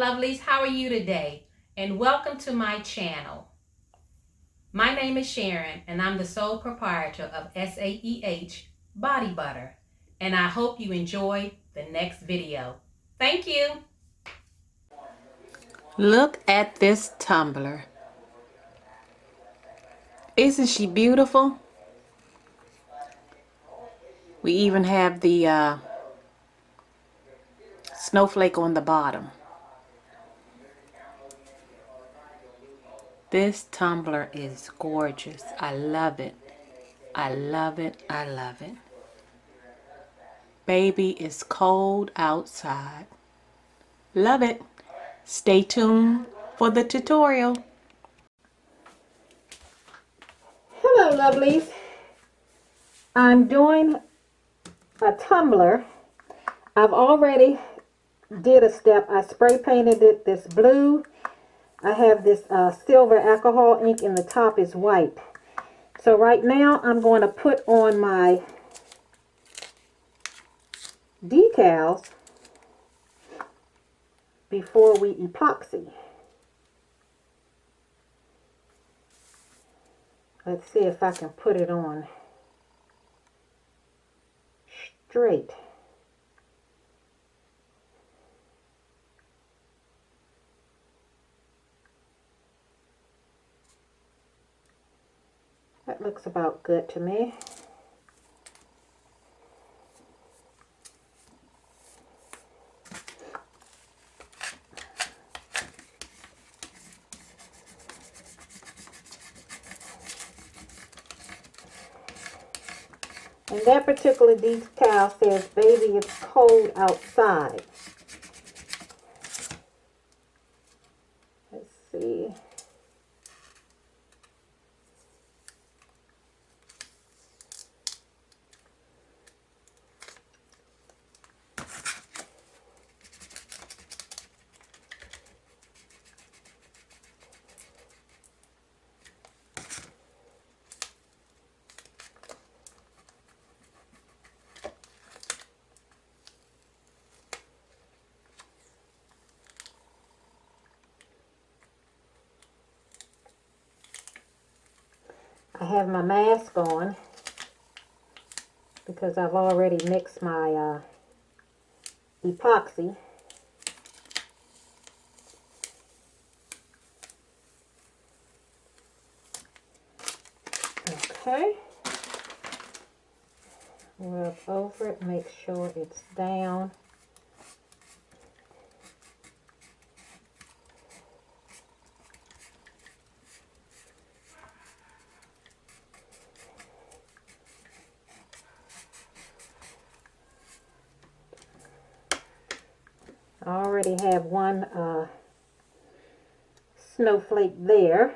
lovelies, how are you today? And welcome to my channel. My name is Sharon and I'm the sole proprietor of SAEH Body Butter. And I hope you enjoy the next video. Thank you. Look at this tumbler. Isn't she beautiful? We even have the snowflake on the bottom. This tumbler is gorgeous. I love it. I love it. I love it. Baby, it's cold outside. Love it. Stay tuned for the tutorial. Hello lovelies. I'm doing a tumbler. I've already did a step. I spray painted it this blue. I have this silver alcohol ink and the top is white. So right now I'm going to put on my decals before we epoxy. Let's see if I can put it on straight. That looks about good to me. And that particular decal says, baby, it's cold outside. Let's see. I have my mask on because I've already mixed my epoxy. Okay. Rub over it, make sure it's down. I already have one snowflake there.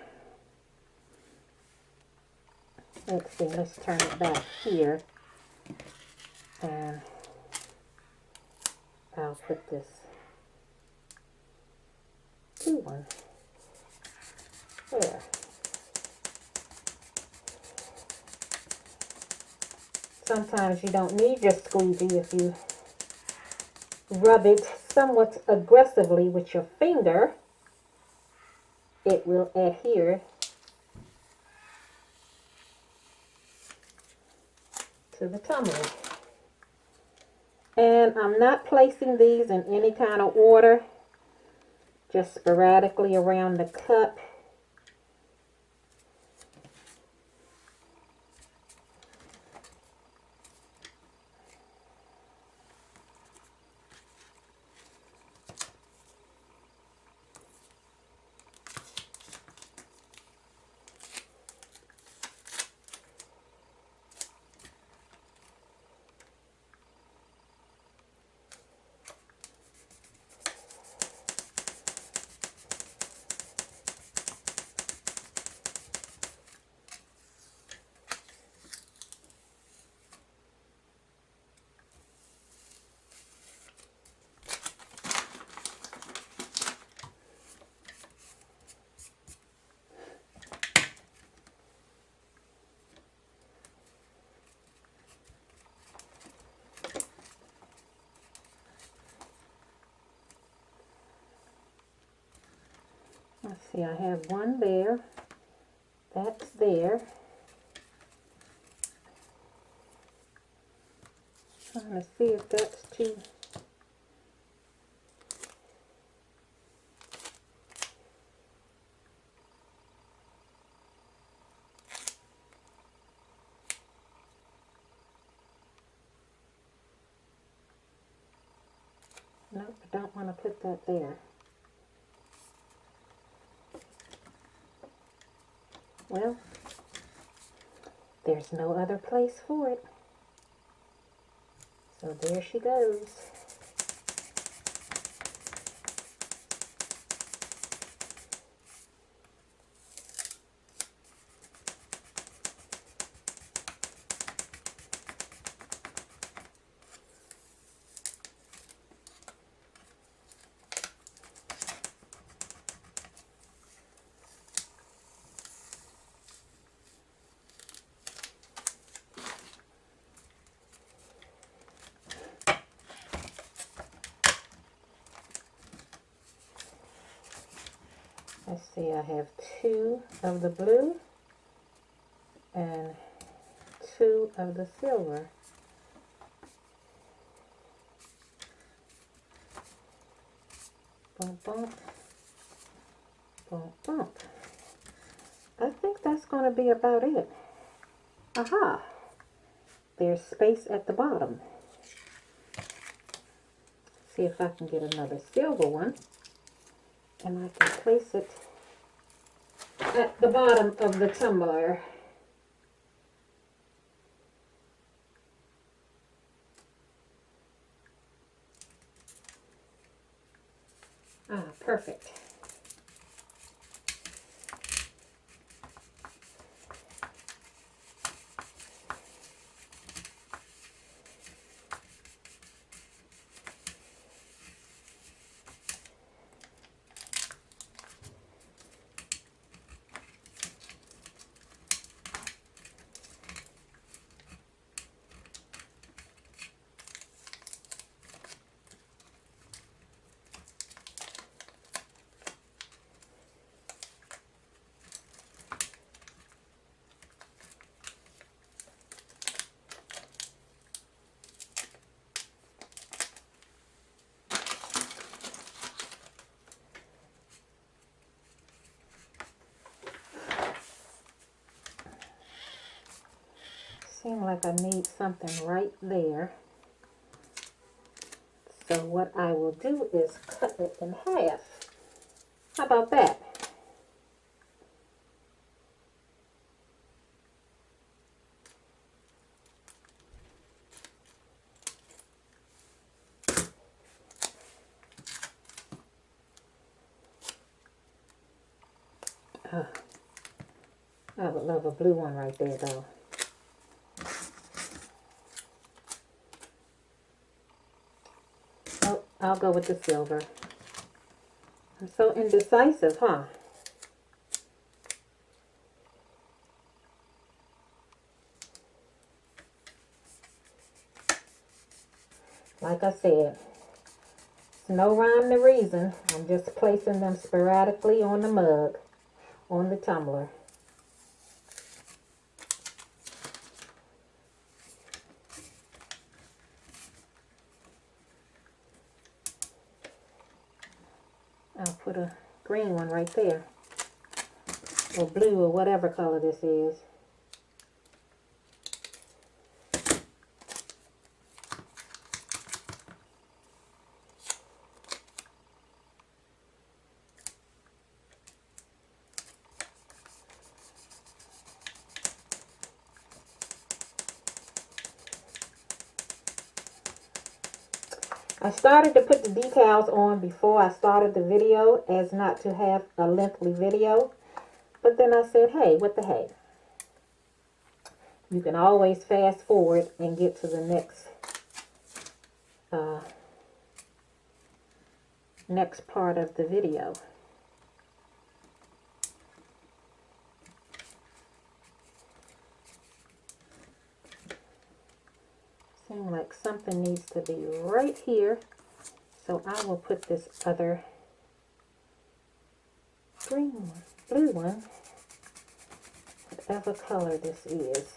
Let's see, let's turn it back here. And I'll put this one there. Sometimes you don't need your squeegee if you rub it somewhat aggressively with your finger. It will adhere to the tumbler. And I'm not placing these in any kind of order, just sporadically around the cup. Let's see, I have one there. That's there. Trying to see if that's too... Nope, I don't want to put that there. Well, there's no other place for it. So there she goes. Let's see, I have 2 of the blue and 2 of the silver. Bump, bump, bump, bump. I think that's going to be about it. Aha! There's space at the bottom. See if I can get another silver one. And I can place it at the bottom of the tumbler. Ah, perfect. Seems like I need something right there. So what I will do is cut it in half. How about that? I would love a blue one right there though. Oh, I'll go with the silver. I'm so indecisive, huh? Like I said, it's no rhyme to reason. I'm just placing them sporadically on the mug, on the tumbler. I'll put a green one right there, or blue, or whatever color this is. I started to put the decals on before I started the video as not to have a lengthy video. But then I said, hey, what the heck? You can always fast forward and get to the next part of the video. Seems like something needs to be right here. So I will put this other green one, blue one, whatever color this is.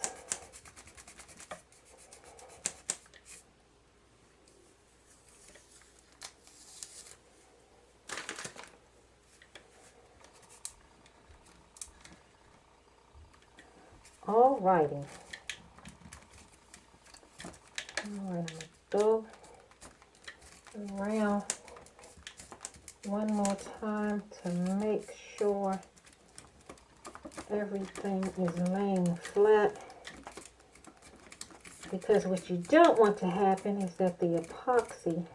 Alrighty. Alright, I'm going to go around one more time to make sure everything is laying flat, because what you don't want to happen is that the epoxy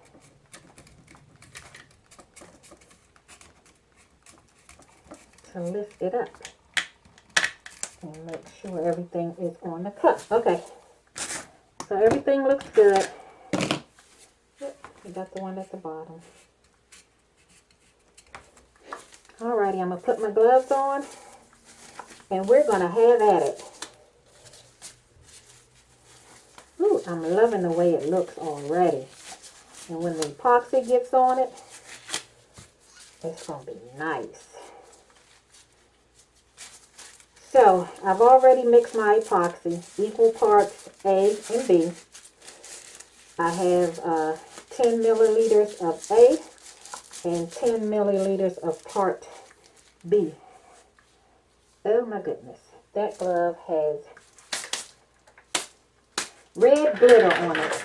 to lift it up and make sure everything is on the cup. Okay, so everything looks good. We got the one at the bottom. Alrighty, I'm going to put my gloves on and we're going to have at it. Ooh, I'm loving the way it looks already. And when the epoxy gets on it, it's going to be nice. So, I've already mixed my epoxy, equal parts A and B. I have 10 milliliters of A and 10 milliliters of part B. Oh my goodness, that glove has red glitter on it.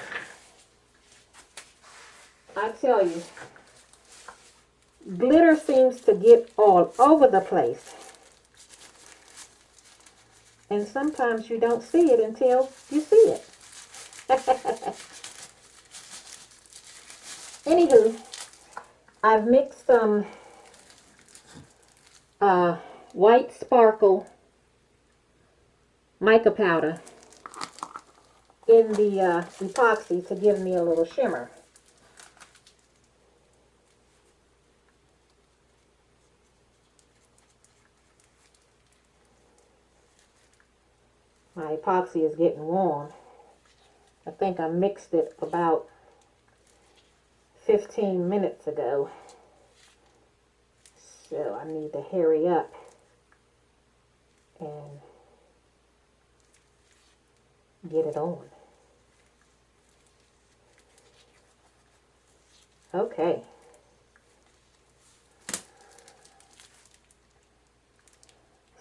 I tell you, glitter seems to get all over the place. And sometimes you don't see it until you see it. Anywho, I've mixed some white sparkle mica powder in the epoxy to give me a little shimmer. My epoxy is getting warm. I think I mixed it about 15 minutes ago. So I need to hurry up and get it on. Okay.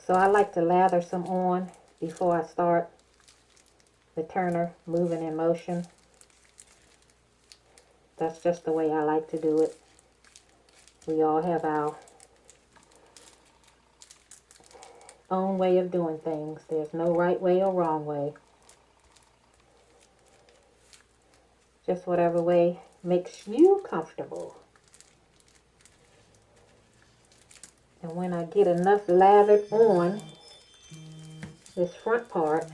So I like to lather some on before I start the turner moving in motion. That's just the way I like to do it. We all have our own way of doing things. There's no right way or wrong way. Just whatever way makes you comfortable. And when I get enough lathered on this front part,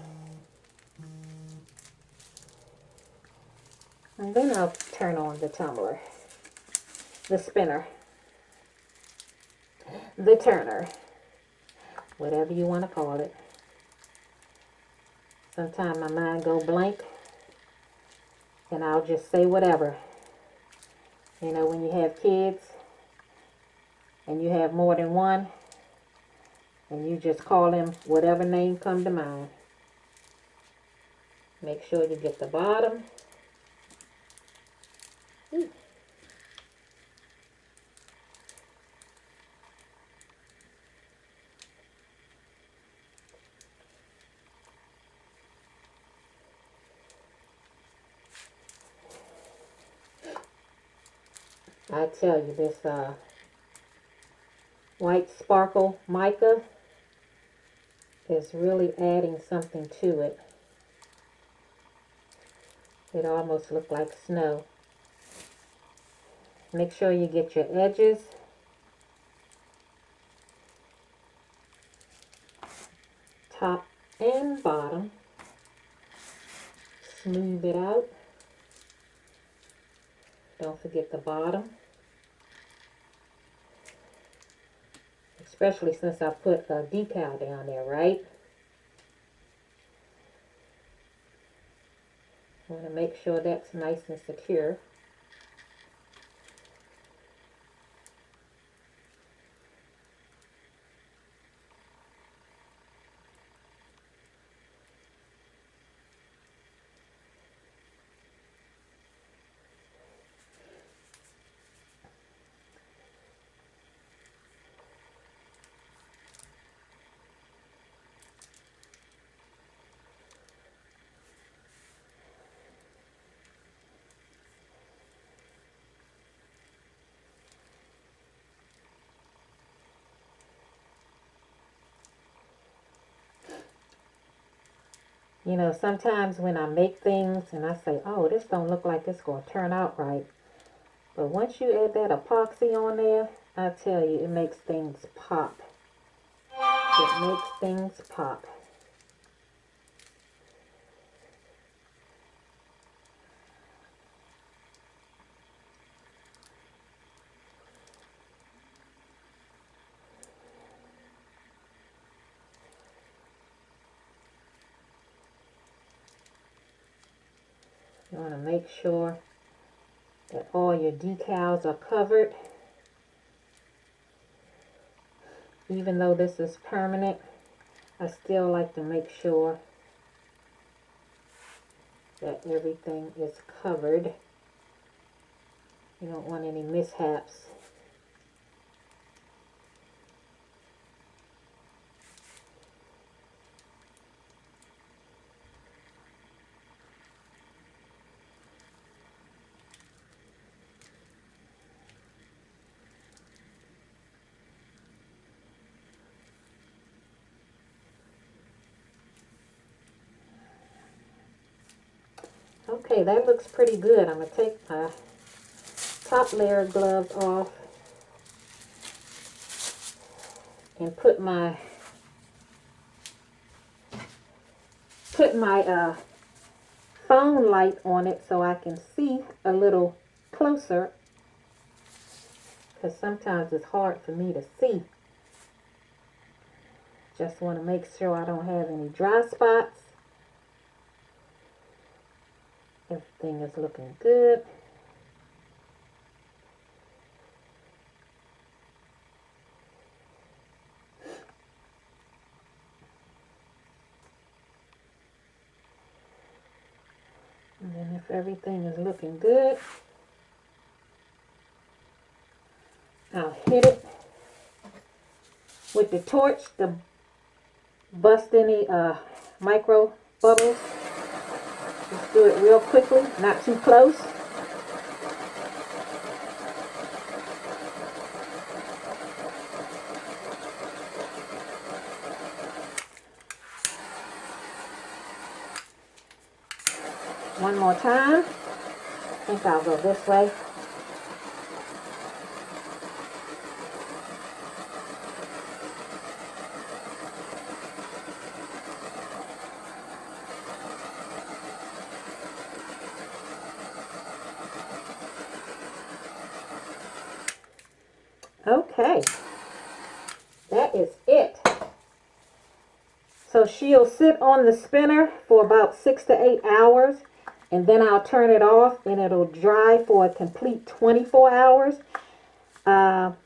and then I'll turn on the tumbler, the spinner, the turner, whatever you want to call it. Sometimes my mind go blank and I'll just say whatever. You know, when you have kids and you have more than one and you just call them whatever name come to mind. Make sure you get the bottom. I tell you, this white sparkle mica is really adding something to it. It almost looks like snow. Make sure you get your edges top and bottom. Smooth it out. Don't forget the bottom. Especially since I put a decal down there, right? I want to make sure that's nice and secure. You know, sometimes when I make things and I say, oh, this don't look like it's going to turn out right. But once you add that epoxy on there, I tell you, it makes things pop. It makes things pop. You want to make sure that all your decals are covered. Even though this is permanent, I still like to make sure that everything is covered. You don't want any mishaps. Okay, that looks pretty good. I'm going to take my top layer gloves off and put my phone light on it so I can see a little closer, because sometimes it's hard for me to see. Just want to make sure I don't have any dry spots. Everything is looking good. And then if everything is looking good, I'll hit it with the torch to bust any micro bubbles. Just do it real quickly, not too close. One more time. I think I'll go this way. Okay, that is it. So she'll sit on the spinner for about 6 to 8 hours, and then I'll turn it off and it'll dry for a complete 24 hours.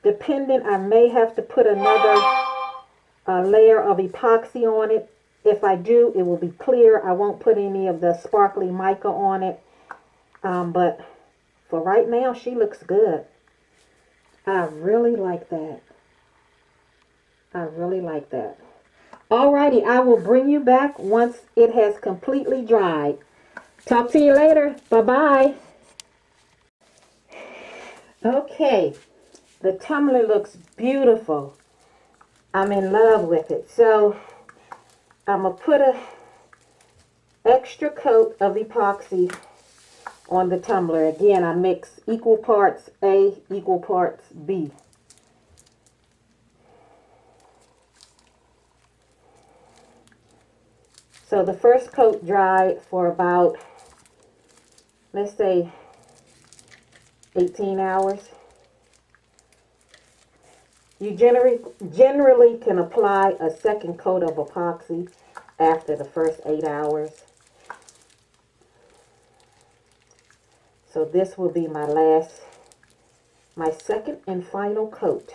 Depending, I may have to put another layer of epoxy on it. If I do, it will be clear. I won't put any of the sparkly mica on it. But for right now, she looks good. I really like that. I really like that. Alrighty, I will bring you back once it has completely dried. Talk to you later. Bye-bye. Okay, the tumbler looks beautiful. I'm in love with it. So I'm going to put an extra coat of epoxy on the tumbler. Again, I mix equal parts A, equal parts B. So the first coat dried for about, let's say, 18 hours. You generally can apply a second coat of epoxy after the first 8 hours. So this will be my second and final coat.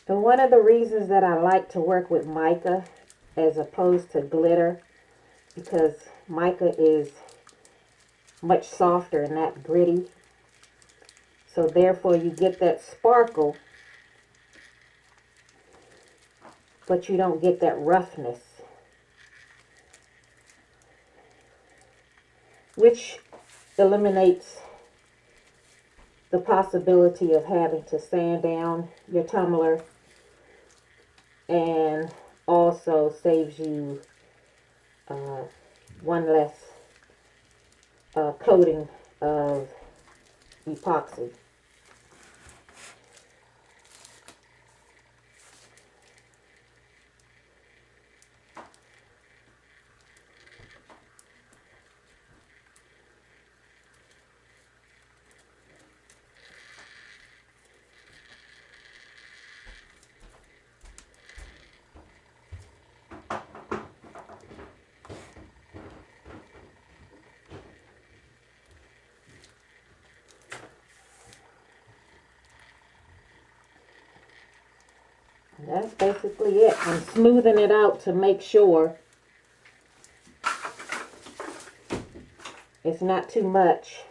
And one of the reasons that I like to work with mica as opposed to glitter, because mica is much softer and not gritty. So therefore you get that sparkle, but you don't get that roughness, which eliminates the possibility of having to sand down your tumbler, and also saves you one less coating of epoxy. And that's basically it. I'm smoothing it out to make sure it's not too much.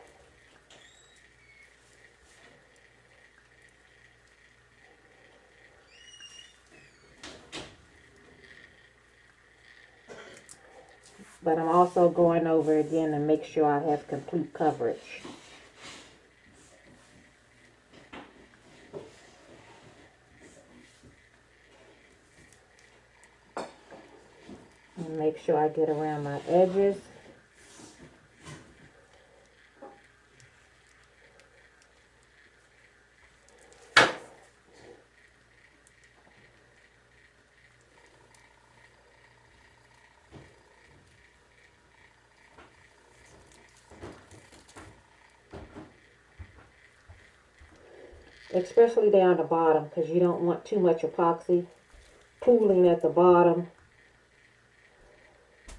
But I'm also going over again to make sure I have complete coverage. And make sure I get around my edges. Especially down the bottom, because you don't want too much epoxy pooling at the bottom.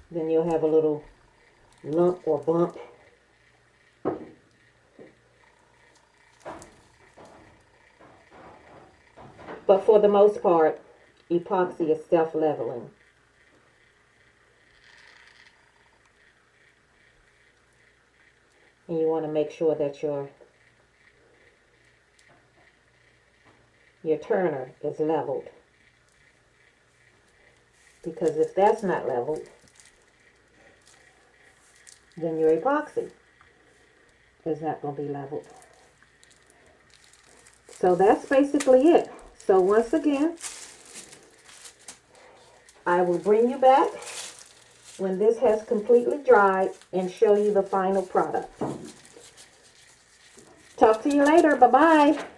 Then you'll have a little lump or bump. But for the most part, epoxy is self-leveling. And you want to make sure that your turner is leveled. Because if that's not leveled, then your epoxy is not going to be leveled. So that's basically it. So once again, I will bring you back when this has completely dried and show you the final product. Talk to you later. Bye-bye.